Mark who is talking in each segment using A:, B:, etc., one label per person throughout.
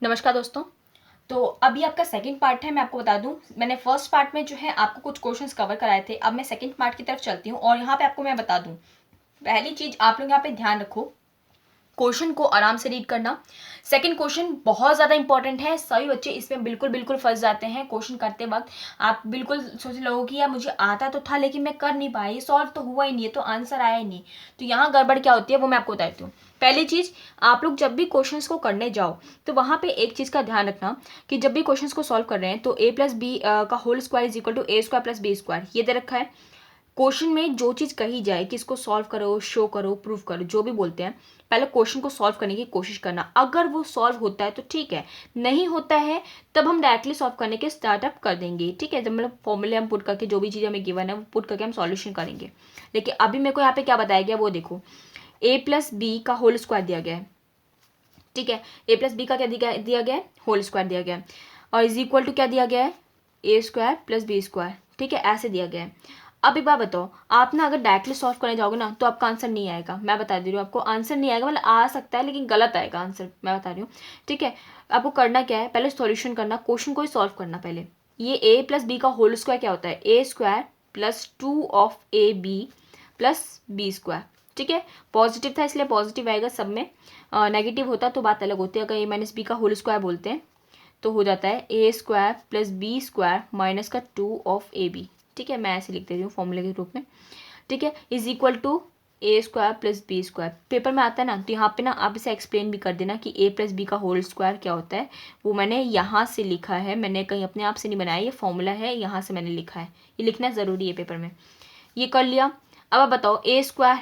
A: नमस्कार दोस्तों। तो अभी आपका सेकंड पार्ट है। मैं आपको बता दूं, मैंने फर्स्ट पार्ट में जो है आपको कुछ क्वेश्चंस कवर कराए थे। अब मैं सेकंड पार्ट की तरफ चलती हूँ और यहाँ पे आपको मैं बता दूं, पहली चीज आप लोग यहाँ पे ध्यान रखो, क्वेश्चन को आराम से रीड करना। सेकंड क्वेश्चन बहुत ज़्यादा इंपॉर्टेंट है। सभी बच्चे इसमें बिल्कुल बिल्कुल फंस जाते हैं क्वेश्चन करते वक्त। आप बिल्कुल सोच लोगों कि यार मुझे आता तो था लेकिन मैं कर नहीं पाई, सॉल्व तो हुआ ही नहीं है, तो आंसर आया ही नहीं। तो यहाँ गड़बड़ क्या होती है वो मैं आपको बताती हूँ। पहली चीज, आप लोग जब भी क्वेश्चंस को करने जाओ तो वहाँ पे एक चीज का ध्यान रखना कि जब भी क्वेश्चंस को सॉल्व कर रहे हैं तो ए प्लस बी का whole square is equal to A square plus B square, ये दे रखा है। क्वेश्चन में जो चीज़ कही जाए कि इसको सॉल्व करो, शो करो, प्रूव करो, जो भी बोलते हैं, पहले क्वेश्चन को सॉल्व करने की कोशिश करना। अगर वो सॉल्व होता है तो ठीक है, नहीं होता है तब हम डायरेक्टली सॉल्व करने के स्टार्टअप कर देंगे। ठीक है, जब मतलब फॉर्मूले हम पुट करके जो भी चीज़ हमें गिवन है वो पुट करके हम सॉल्यूशन करेंगे। लेकिन अभी मेरे को यहाँ पे क्या बताया गया वो देखो, ए प्लस बी का होल स्क्वायर दिया गया है। ठीक है, ए प्लस बी का क्या दिया गया है, होल स्क्वायर दिया गया है, और इज इक्वल टू क्या दिया गया है, A square plus B square. ठीक है, ऐसे दिया गया है। अब एक बात बताओ, आप ना अगर डायरेक्टली सॉल्व करने जाओगे ना तो आपका आंसर नहीं आएगा। मैं बता दे रही हूँ आपको, आंसर नहीं आएगा, मतलब आ सकता है लेकिन गलत आएगा आंसर, मैं बता रही हूँ। ठीक है, आपको करना क्या है, पहले सॉल्यूशन करना, क्वेश्चन को ही सॉल्व करना पहले। ये ए प्लस बी का होल स्क्वायर क्या होता है, A square plus 2 of A B plus B square. ठीक है, पॉजिटिव था इसलिए पॉजिटिव आएगा सब में, नेगेटिव होता तो बात अलग होती है। अगर ए माइनस बी का होल स्क्वायर बोलते हैं तो हो जाता है A square plus B square minus का 2 ऑफ ए बी। ठीक है, मैं ऐसे लिख देती हूँ फॉर्मूले के रूप में। ठीक है, is equal to A square plus B square. Paper में आता है ना तो यहाँ पे ना आप इसे एक्सप्लेन भी कर देना कि ए प्लस बी का होल स्क्वायर क्या होता है। वो मैंने यहाँ से लिखा है, मैंने कहीं अपने आप से नहीं बनाया, ये फॉर्मूला है, यहाँ से मैंने लिखा है। ये लिखना ज़रूरी है पेपर में। ये कर लिया। अब आप बताओ, ए स्क्वायर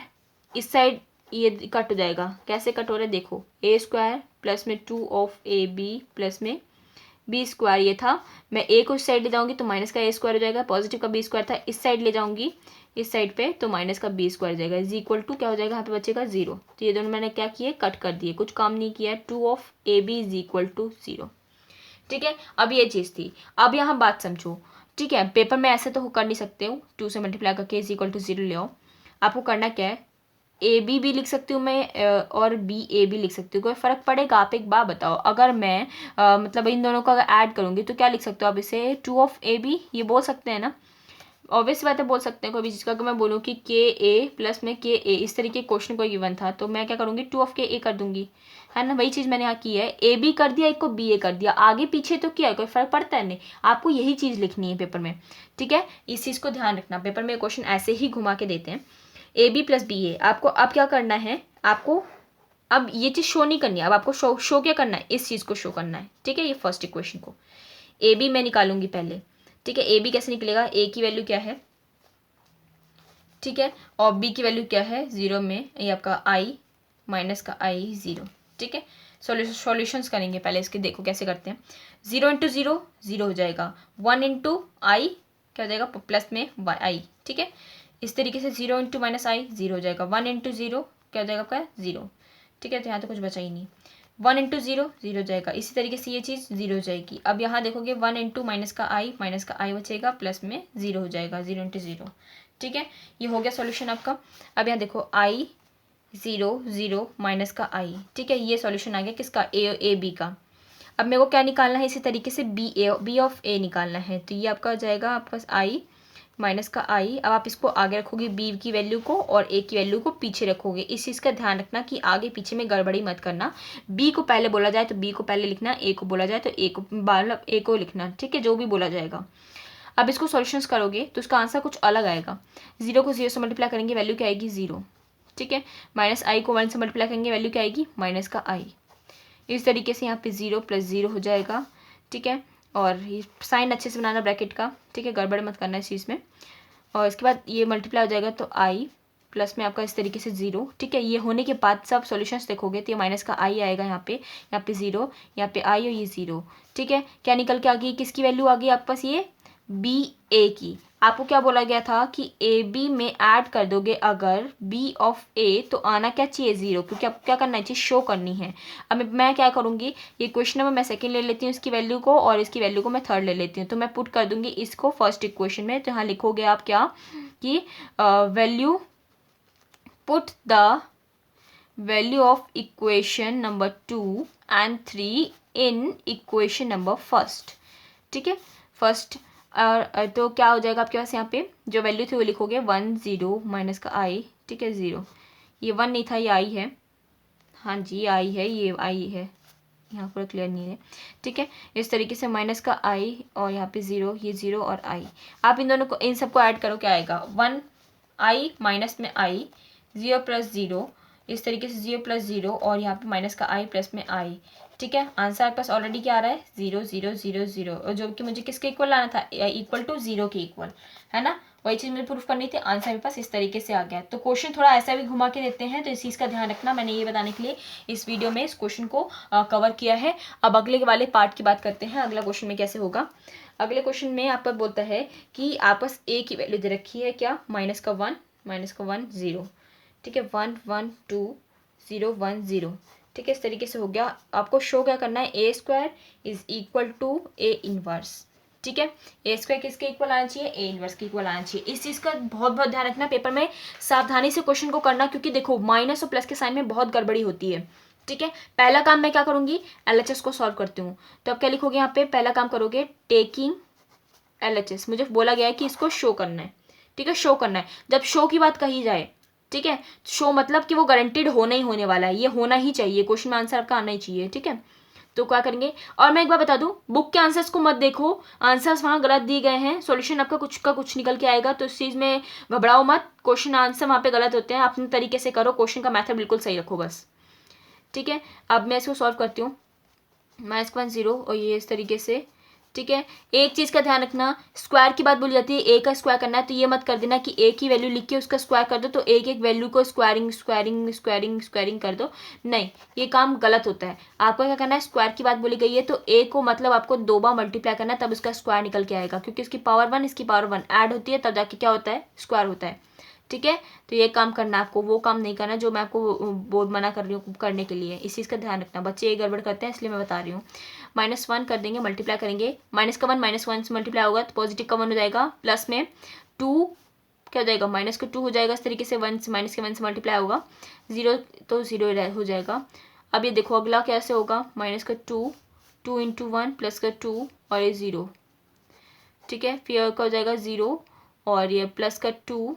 A: इस साइड ये कट हो जाएगा, कैसे कट हो रहा है देखो, ए स्क्वायर प्लस में 2 ऑफ ए बी प्लस में बी स्क्वायर ये था, मैं ए को इस साइड ले जाऊंगी तो माइनस का ए स्क्वायर हो जाएगा, पॉजिटिव का बी स्क्वायर था, इस साइड ले जाऊंगी इस साइड पे तो माइनस का बी स्क्वायर हो जाएगा, इज इक्वल टू क्या हो जाएगा, यहाँ पे बचेगा 0। तो ये दोनों मैंने क्या किए, कट कर दिए, कुछ काम नहीं किया है। 2 of A B is equal to 0। ठीक है, अब ये चीज़ थी। अब यहाँ बात समझो। ठीक है, पेपर में ऐसे तो कर नहीं सकते हो, 2 से मल्टीप्लाई करके इज इक्वल टू 0 ले आओ। आपको करना क्या है, ए बी भी लिख सकती हूँ मैं और बी ए भी लिख सकती हूँ, कोई फ़र्क पड़ेगा? आप एक बात बताओ, अगर मैं मतलब इन दोनों को अगर ऐड करूँगी तो क्या लिख सकते हो आप इसे, 2 ऑफ ए बी, ये बोल सकते हैं ना, ऑब्वियस बात है बोल सकते हैं। कोई भी चीज़ का अगर मैं बोलूँ कि के ए प्लस में के ए, इस तरीके क्वेश्चन कोई गिवन था तो मैं क्या करूँगी, 2 ऑफ के ए कर दूंगी, है ना। वही चीज़ मैंने यहाँ की है, ए बी कर दिया, एक को बी ए कर दिया, आगे पीछे तो क्या है, कोई फ़र्क पड़ता है नहीं। आपको यही चीज़ लिखनी है पेपर में। ठीक है, इस चीज़ को ध्यान रखना, पेपर में क्वेश्चन ऐसे ही घुमा के देते हैं। ए बी प्लस बी ए, आपको अब क्या करना है, आपको अब ये चीज़ शो नहीं करनी है, अब आपको शो क्या करना है, इस चीज़ को शो करना है। ठीक है, ये फर्स्ट इक्वेशन को ए बी मैं निकालूंगी पहले। ठीक है, ए बी कैसे निकलेगा, ए की वैल्यू क्या है, ठीक है, और बी की वैल्यू क्या है 0 में, ये आपका आई माइनस का आई 0। ठीक है, सॉल्यूशंस करेंगे पहले इसके, देखो कैसे करते हैं। 0 इंटू 0 0 हो जाएगा, 1 इंटू आई क्या हो जाएगा, प्लस में आई। ठीक है, इस तरीके से 0 इंटू माइनस आई 0 हो जाएगा, 1 इंटू 0 क्या हो जाएगा आपका 0। ठीक है, तो यहाँ तो कुछ बचा ही नहीं, 1 इंटू 0 0 हो जाएगा, इसी तरीके से ये चीज़ 0 हो जाएगी। अब यहाँ देखोगे 1 इंटू माइनस का आई बचेगा, प्लस में 0 हो जाएगा, 0 इंटू 0। ठीक है, ये हो गया सॉल्यूशन आपका। अब यहाँ देखो आई 0 0 माइनस का आई। ठीक है, ये सॉल्यूशन आ गया किसका, ए बी का। अब मेरे को क्या निकालना है, इसी तरीके से बी ऑफ ए निकालना है, तो ये आपका हो जाएगा आपका आई माइनस का आई। अब आप इसको आगे रखोगे बी की वैल्यू को और ए की वैल्यू को पीछे रखोगे। इस चीज़ का ध्यान रखना कि आगे पीछे में गड़बड़ी मत करना, बी को पहले बोला जाए तो बी को पहले लिखना, ए को बोला जाए तो ए को मतलब ए को लिखना। ठीक है, जो भी बोला जाएगा। अब इसको सॉल्यूशंस करोगे तो इसका आंसर कुछ अलग आएगा। 0 को 0 से मल्टीप्लाई करेंगे वैल्यू क्या आएगी 0। ठीक है, माइनस आई को 1 से मल्टीप्लाई करेंगे वैल्यू क्या आएगी माइनस का आई। इस तरीके से यहाँ पे 0 प्लस 0 हो जाएगा। ठीक है, और ये साइन अच्छे से बनाना ब्रैकेट का। ठीक है, गड़बड़ मत करना इस चीज़ में। और इसके बाद ये मल्टीप्लाई हो जाएगा तो आई प्लस में आपका इस तरीके से 0। ठीक है, ये होने के बाद सब सॉल्यूशंस देखोगे तो ये माइनस का आई आएगा, यहाँ पे 0, यहाँ पे आई और ये 0। ठीक है, क्या निकल के आ गई, किसकी वैल्यू आ गई आपके पास, ये बी ए की। आपको क्या बोला गया था कि ए बी में ऐड कर दोगे अगर बी ऑफ ए तो आना क्या चाहिए 0, क्योंकि आपको क्या करना चाहिए, शो करनी है। अब मैं क्या करूँगी, ये क्वेश्चन में मैं सेकंड ले लेती हूँ इसकी वैल्यू को और इसकी वैल्यू को मैं थर्ड ले लेती हूँ, तो मैं पुट कर दूंगी इसको फर्स्ट इक्वेशन में। तो यहाँ लिखोगे आप क्या कि value put the value of equation number 2 and 3 in equation number first, ठीक है, फर्स्ट। और तो क्या हो जाएगा आपके पास यहाँ पे जो वैल्यू थी वो लिखोगे 1 0 माइनस का आई, ठीक है, 0, ये 1 नहीं था, ये आई है, हाँ जी ये आई है, ये आई है, यहाँ पर क्लियर नहीं है, ठीक है। इस तरीके से माइनस का आई और यहाँ पे 0, ये 0 और आई, आप इन दोनों को, इन सबको ऐड करो, क्या आएगा 1 आई माइनस में आई, 0 प्लस 0, इस तरीके से 0 प्लस 0 और यहाँ पे माइनस का आई प्लस में आई, ठीक है। आंसर आपके पास ऑलरेडी क्या आ रहा है 0 0 0 0, और जो कि मुझे किसके इक्वल लाना था, इक्वल टू 0 के इक्वल, है ना, वही चीज़ मुझे प्रूफ करनी थी। आंसर मेरे पास इस तरीके से आ गया। तो क्वेश्चन थोड़ा ऐसा भी घुमा के देते हैं, तो इस चीज़ का ध्यान रखना। मैंने ये बताने के लिए इस वीडियो में इस क्वेश्चन को कवर किया है। अब अगले वाले पार्ट की बात करते हैं, अगला क्वेश्चन में कैसे होगा। अगले क्वेश्चन में आपका बोलता है कि आपस ए की वैल्यू दे रखी है, क्या, माइनस का 1 0, ठीक है, 1 1 2 0 1 0, ठीक है, इस तरीके से हो गया। आपको शो क्या करना है, A square is equal to A inverse, ठीक है। ए स्क्वायर किसके इक्वल आना चाहिए, ए इनवर्स के इक्वल आना चाहिए। इस चीज़ का बहुत बहुत ध्यान रखना, पेपर में सावधानी से क्वेश्चन को करना, क्योंकि देखो माइनस और प्लस के साइन में बहुत गड़बड़ी होती है, ठीक है। पहला काम मैं क्या करूँगी, LHS को सॉल्व करती हूँ। तो अब क्या लिखोगे यहाँ पे, पहला काम करोगे टेकिंग LHS, मुझे बोला गया है कि इसको शो करना है, ठीक है, शो करना है। जब शो की बात कही जाए, ठीक है, शो मतलब कि वो गारंटीड होना ही होने वाला है, ये होना ही चाहिए, क्वेश्चन में आंसर आपका आना ही चाहिए, ठीक है। तो क्या करेंगे, और मैं एक बार बता दूं, बुक के आंसर्स को मत देखो, आंसर्स वहाँ गलत दिए गए हैं, सॉल्यूशन आपका कुछ का कुछ निकल के आएगा, तो इस चीज़ में घबराओ मत, क्वेश्चन आंसर वहाँ पे गलत होते हैं, अपने तरीके से करो, क्वेश्चन का मैथड बिल्कुल सही रखो बस, ठीक है। अब मैं इसको सॉल्व करती हूँ, -1 0 और ये इस तरीके से, ठीक है। एक चीज़ का ध्यान रखना, स्क्वायर की बात बोली जाती है, ए का स्क्वायर करना है, तो ये मत कर देना कि ए की वैल्यू लिख के उसका स्क्वायर कर दो, तो एक एक वैल्यू को स्क्वायरिंग कर दो, नहीं, ये काम गलत होता है। आपको क्या करना है, स्क्वायर की बात बोली गई है तो ए को मतलब आपको 2 बार मल्टीप्लाई करना है, तब उसका स्क्वायर निकल के आएगा, क्योंकि इसकी पावर 1 इसकी पावर 1 ऐड होती है, तब जाके क्या होता है, स्क्वायर होता है, ठीक है। तो ये काम करना आपको, वो काम नहीं करना जो मैं आपको बोर्ड मना कर रही हूँ करने के लिए, इस चीज़ का ध्यान रखना। बच्चे ये गड़बड़ करते हैं, इसलिए मैं बता रही हूँ। -1 कर देंगे, मल्टीप्लाई करेंगे, माइनस का 1 -1 से मल्टीप्लाई होगा तो पॉजिटिव का 1 हो जाएगा, प्लस में 2 क्या हो जाएगा, माइनस का 2 हो जाएगा, इस तरीके से 1 से माइनस के 1 से मल्टीप्लाई होगा, 0 तो 0 हो जाएगा। अब ये देखो अगला कैसे होगा, -2 2 × 1 प्लस का 2 और ये 0, ठीक है, फिर का हो जाएगा 0 और ये प्लस का 2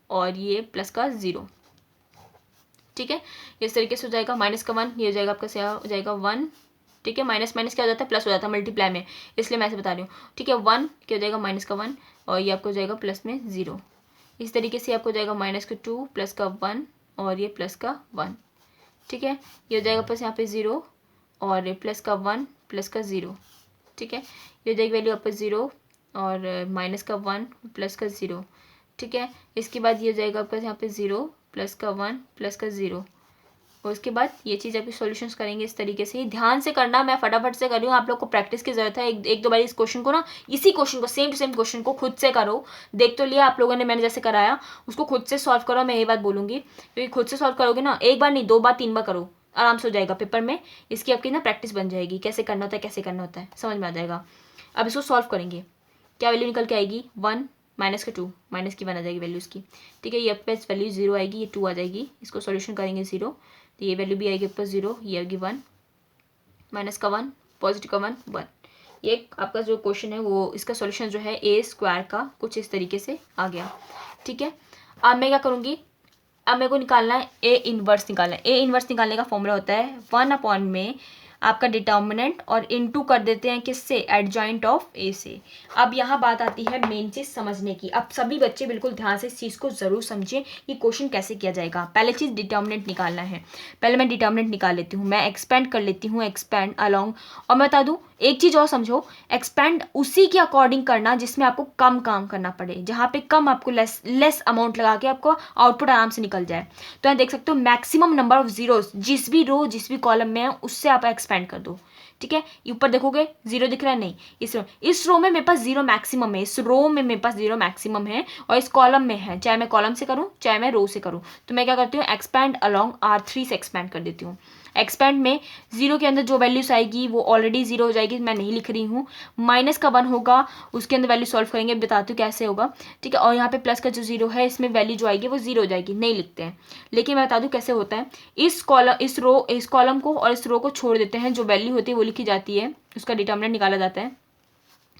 A: और ये प्लस का 0, ठीक है, इस तरीके से हो जाएगा। माइनस का 1 ये हो जाएगा आपका, क्या हो जाएगा 1, ठीक है, माइनस माइनस क्या हो जाता है, प्लस हो जाता है मल्टीप्लाई में, इसलिए मैं ऐसे बता रही हूँ, ठीक है। 1 क्या हो जाएगा, -1 और ये आपको हो जाएगा प्लस में 0, इस तरीके से आपको हो जाएगा -2 प्लस का 1 और ये प्लस का 1, ठीक है, ये हो जाएगा प्लस यहाँ पे 0 और ये प्लस का 1 प्लस का 0, ठीक है, ये हो जाएगी वैल्यू आपका 0 और माइनस का 1 प्लस का 0, ठीक है। इसके बाद ये हो जाएगा आपका यहाँ पे 0 प्लस का 1 प्लस का 0, और उसके बाद ये चीज़ आपकी सॉल्यूशंस करेंगे इस तरीके से। ध्यान से करना, मैं फटाफट से कर रही हूँ, आप लोग को प्रैक्टिस की जरूरत है। एक दो बार इस क्वेश्चन को ना, इसी क्वेश्चन को सेम टू सेम क्वेश्चन को खुद से करो, देख तो लिया आप लोगों ने मैंने जैसे कराया, उसको खुद से सॉल्व करो। मैं ये बात बोलूँगी, क्योंकि खुद से सॉल्व करोगे ना, एक बार नहीं 2 बार 3 बार करो, आराम से हो जाएगा पेपर में, इसकी आपकी ना प्रैक्टिस बन जाएगी, कैसे करना होता है कैसे करना होता है समझ में आ जाएगा। अब इसको सॉल्व करेंगे, क्या वैल्यू निकल के आएगी, 1 माइनस का 2 माइनस की 1 आ जाएगी वैल्यू इसकी, ठीक है। ये आपके पास वैल्यू 0 आएगी, ये 2 आ जाएगी, इसको सॉल्यूशन करेंगे 0, तो ये वैल्यू भी आएगी आपका 0, ये आएगी 1, माइनस का 1 पॉजिटिव का 1 1। ये आपका जो क्वेश्चन है वो इसका सॉल्यूशन जो है ए स्क्वायर का कुछ इस तरीके से आ गया, ठीक है। अब मैं क्या करूँगी, अब मेरे को निकालना है ए इनवर्स निकालना है। ए इनवर्स निकालने का फॉर्मूला होता है 1 में आपका डिटर्मिनेंट और इनटू कर देते हैं किससे, एडजॉइंट ऑफ ए से। अब यहाँ बात आती है मेन चीज़ समझने की। अब सभी बच्चे बिल्कुल ध्यान से इस चीज़ को ज़रूर समझें कि क्वेश्चन कैसे किया जाएगा। पहले चीज़ डिटर्मिनेंट निकालना है, पहले मैं डिटर्मिनेंट निकाल लेती हूँ, मैं एक्सपेंड कर लेती हूँ, एक्सपेंड अलॉन्ग। और मैं बता दूँ एक चीज़ और समझो, एक्सपेंड उसी के अकॉर्डिंग करना जिसमें आपको कम काम करना पड़े, जहाँ पे कम आपको लेस अमाउंट लगा के आपको आउटपुट आराम से निकल जाए। तो यहाँ देख सकते हो मैक्सिमम नंबर ऑफ जीरोस जिस भी रो जिस भी कॉलम में है उससे आप एक्सपेंड कर दो, ठीक है। ऊपर देखोगे 0 दिख रहा है, नहीं, इस रो में मेरे पास 0 मैक्सिमम है, इस रो में मेरे पास 0 मैक्सिमम है और इस कॉलम में है, चाहे मैं कॉलम से करूँ चाहे मैं रो से करूँ। तो मैं क्या करती हूँ, एक्सपैंड अलॉन्ग R3 से एक्सपैंड कर देती हूँ। एक्सपेंड में 0 के अंदर जो वैल्यूज आएगी वो ऑलरेडी 0 हो जाएगी, मैं नहीं लिख रही हूँ। माइनस का 1 होगा, उसके अंदर वैल्यू सॉल्व करेंगे, बताती हूँ कैसे होगा, ठीक है। और यहाँ पे प्लस का जो 0 है, इसमें वैल्यू जो आएगी वो 0 हो जाएगी, नहीं लिखते हैं। लेकिन मैं बता दूँ कैसे होता है। इस कॉलम को और इस रो को छोड़ देते हैं, जो वैल्यू होती है वो लिखी जाती है, उसका डिटर्मिनेंट निकाला जाता है,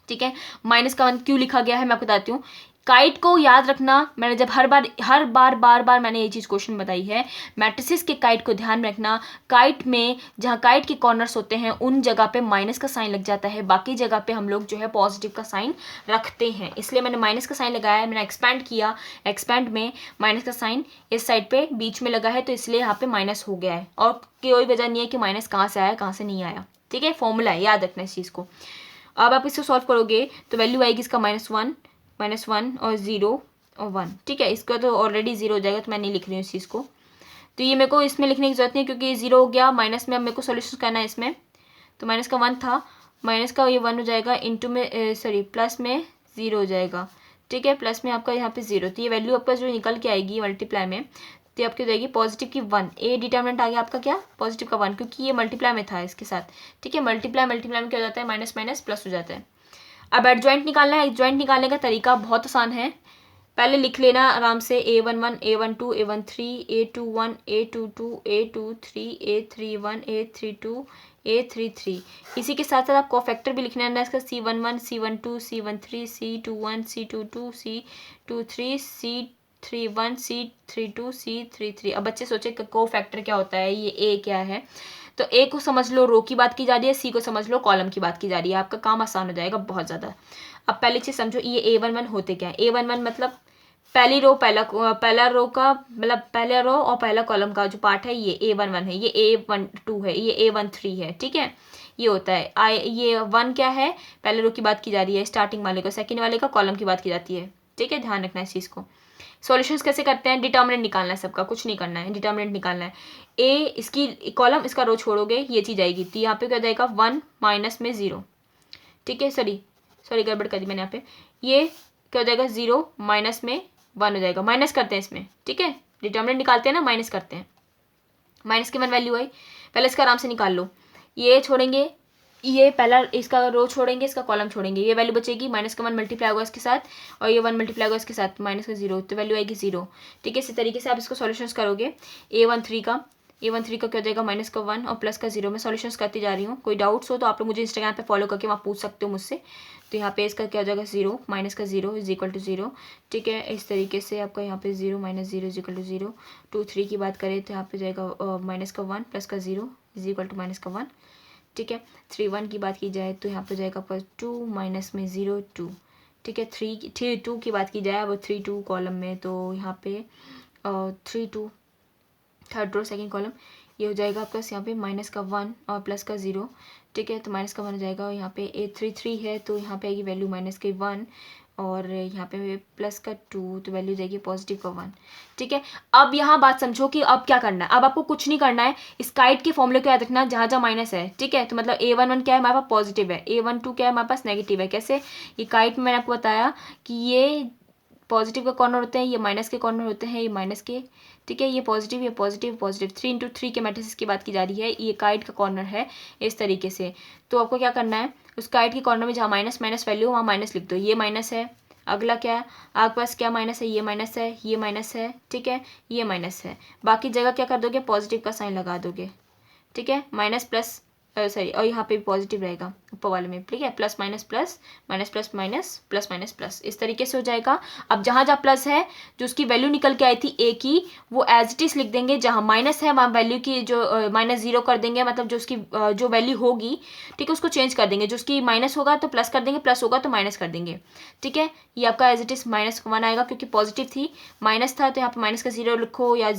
A: ठीक है। माइनस का 1 क्यों लिखा गया है मैं आपको बताती हूँ। काइट को याद रखना, मैंने जब हर बार मैंने ये चीज़ क्वेश्चन बताई है, मैट्रिसेस के काइट को ध्यान में रखना। काइट में जहाँ काइट के कॉर्नर्स होते हैं उन जगह पे माइनस का साइन लग जाता है, बाकी जगह पे हम लोग जो है पॉजिटिव का साइन रखते हैं, इसलिए मैंने माइनस का साइन लगाया है। मैंने एक्सपैंड किया, एक्सपैंड में माइनस का साइन इस साइड पे बीच में लगा है, तो इसलिए यहाँ पे माइनस हो गया है, और कोई वजह नहीं है कि माइनस कहाँ से आया कहाँ से नहीं आया, ठीक है। फॉर्मूला है, याद रखना इस चीज़ को। अब आप इसको सॉल्व करोगे तो वैल्यू आएगी इसका -1 और 0 और 1, ठीक है। इसका तो ऑलरेडी 0 हो जाएगा, तो मैं नहीं लिख रही हूँ इस चीज़ को, तो ये मेरे को इसमें लिखने की जरूरत नहीं है क्योंकि ये 0 हो गया। माइनस में अब मेरे को सोल्यूशन करना है इसमें, तो माइनस का 1 था, माइनस का ये 1 हो जाएगा, इंटू में प्लस में 0 हो जाएगा, ठीक है। प्लस में आपका यहाँ पे 0, तो ये वैल्यू आपका जो निकल के आएगी मल्टीप्लाई में, तो आपकी हो जाएगी पॉजिटिव की 1। ए डिटर्मिनेंट आ गया आपका क्या, पॉजिटिव का 1, क्योंकि ये मल्टीप्लाई में था इसके साथ, ठीक है। मल्टीप्लाई में क्या हो जाता है, माइनस माइनस प्लस हो जाता है। अब एडजॉइंट निकालना है। एडजॉइंट निकालने का तरीका बहुत आसान है, पहले लिख लेना आराम से A11 A12 A13 A21 A22 A23 A31 A32 A33। इसी के साथ साथ आप कोफैक्टर भी लिखना है इसका, C11 C12 C13 C21 C22 C23 C31 C32 C33। अब बच्चे सोचे कोफैक्टर क्या होता है, ये A क्या है, तो ए को समझ लो रो की बात की जा रही है, सी को समझ लो कॉलम की बात की जा रही है, आपका काम आसान हो जाएगा बहुत ज़्यादा। अब पहली चीज़ समझो, ये A11 होते क्या है। A11 मतलब पहली रो, पहला रो का मतलब पहला रो और पहला कॉलम का जो पार्ट है ये A11 है, ये A12 है, ये A13 है, ठीक है। ये होता है ये 1 क्या है, पहले रो की बात की जा रही है स्टार्टिंग वाले को, सेकंड वाले का कॉलम की बात की जाती है, ठीक है। ध्यान रखना इस चीज़ को। सॉल्यूशंस कैसे करते हैं, डिटर्मिनेंट निकालना है सबका, कुछ नहीं करना है, डिटर्मिनेंट निकालना है। ए इसकी कॉलम, इसका रो छोड़ोगे ये चीज़ आएगी, तो यहाँ पे क्या जाएगा 1 माइनस में 0, ठीक है। सॉरी गड़बड़ कर दी मैंने यहाँ पे, ये क्या हो जाएगा 0 माइनस में 1 हो जाएगा। माइनस करते हैं इसमें, ठीक है, डिटर्मिनेंट निकालते हैं ना, माइनस करते हैं। माइनस की 1 वैल्यू आई, पहले इसका आराम से निकाल लो। ये छोड़ेंगे, ये पहला इसका रो छोड़ेंगे, इसका कॉलम छोड़ेंगे, ये वैल्यू बचेगी, माइनस का 1 मल्टीप्लाई होगा इसके साथ, और ये 1 मल्टीप्लाई होगा इसके साथ, माइनस का 0, तो वैल्यू आएगी 0, ठीक है। इसी तरीके से आप इसको सॉल्यूशंस करोगे। A13 का क्या हो जाएगा, माइनस का 1 और प्लस का 0। मैं सॉल्यूशंस करती जा रही हूँ, कोई डाउट्स हो तो आप लोग मुझे इंस्टाग्राम पे फॉलो करके वहाँ पूछ सकते हो मुझसे। तो यहाँ पे इसका क्या हो जाएगा 0 माइनस का 0 इज इक्वल टू 0, ठीक है। इस तरीके से आपका यहाँ पे 0 माइनस 0 इज इक्वल टू 0। 2 3 की बात करें तो यहाँ पे जाएगा माइनस का 1 प्लस का 0 इज इक्वल टू माइनस का 1, ठीक है। 3 1 की बात की जाए तो यहाँ पे जाएगा पर 2 माइनस में 0 2, ठीक है। 3 2 की बात की जाए अब 3 2 कॉलम में, तो यहाँ पे 3 2 थर्ड रो सेकंड कॉलम, ये हो जाएगा आपका यहाँ पे माइनस का 1 और प्लस का 0, ठीक है। तो माइनस का 1 हो जाएगा, और यहाँ पे A33 है तो यहाँ पे आएगी वैल्यू माइनस के 1 और यहाँ पे प्लस का 2, तो वैल्यू जाएगी पॉजिटिव का 1, ठीक है। अब यहाँ बात समझो कि अब क्या करना है। अब आपको कुछ नहीं करना है, इस काइट के फॉर्मूले को याद रखना, जहाँ जहाँ माइनस है, ठीक है। तो मतलब A11 क्या है हमारे पास पॉजिटिव है, A12 क्या है हमारे पास नेगेटिव है। कैसे, ये काइट में मैंने आपको बताया कि ये पॉजिटिव के कॉर्नर होते हैं, ये माइनस के कॉर्नर होते हैं, ये माइनस के, ठीक है। ये पॉजिटिव 3 इंटू 3 के मैट्रिसेस की बात की जा रही है, ये काइट का कॉर्नर है इस तरीके से। तो आपको क्या करना है, उस काइट के कॉर्नर में जहाँ माइनस माइनस वैल्यू वहाँ माइनस लिख दो, ये माइनस है। अगला क्या है आपके पास, क्या माइनस है, ये माइनस है, ये माइनस है, ठीक है, ये माइनस है। बाकी जगह क्या कर दोगे, पॉजिटिव का साइन लगा दोगे, ठीक है। माइनस प्लस सॉरी, और यहाँ पे भी पॉजिटिव रहेगा ऊपर वाले में, ठीक है। Plus minus plus minus plus minus plus minus plus, इस तरीके से हो जाएगा। अब जहाँ जहाँ प्लस है, जो उसकी वैल्यू निकल के आई थी ए की, वो एज इट इज लिख देंगे। जहाँ माइनस है वहाँ वैल्यू की जो -0 कर देंगे, मतलब जो उसकी जो वैल्यू होगी, ठीक है, उसको चेंज कर देंगे। जो उसकी माइनस होगा तो प्लस कर देंगे, प्लस होगा तो माइनस कर देंगे, ठीक है। ये आपका एज इट इज -1 आएगा क्योंकि पॉजिटिव थी, माइनस था तो यहाँ पे माइनस का 0 लिखो या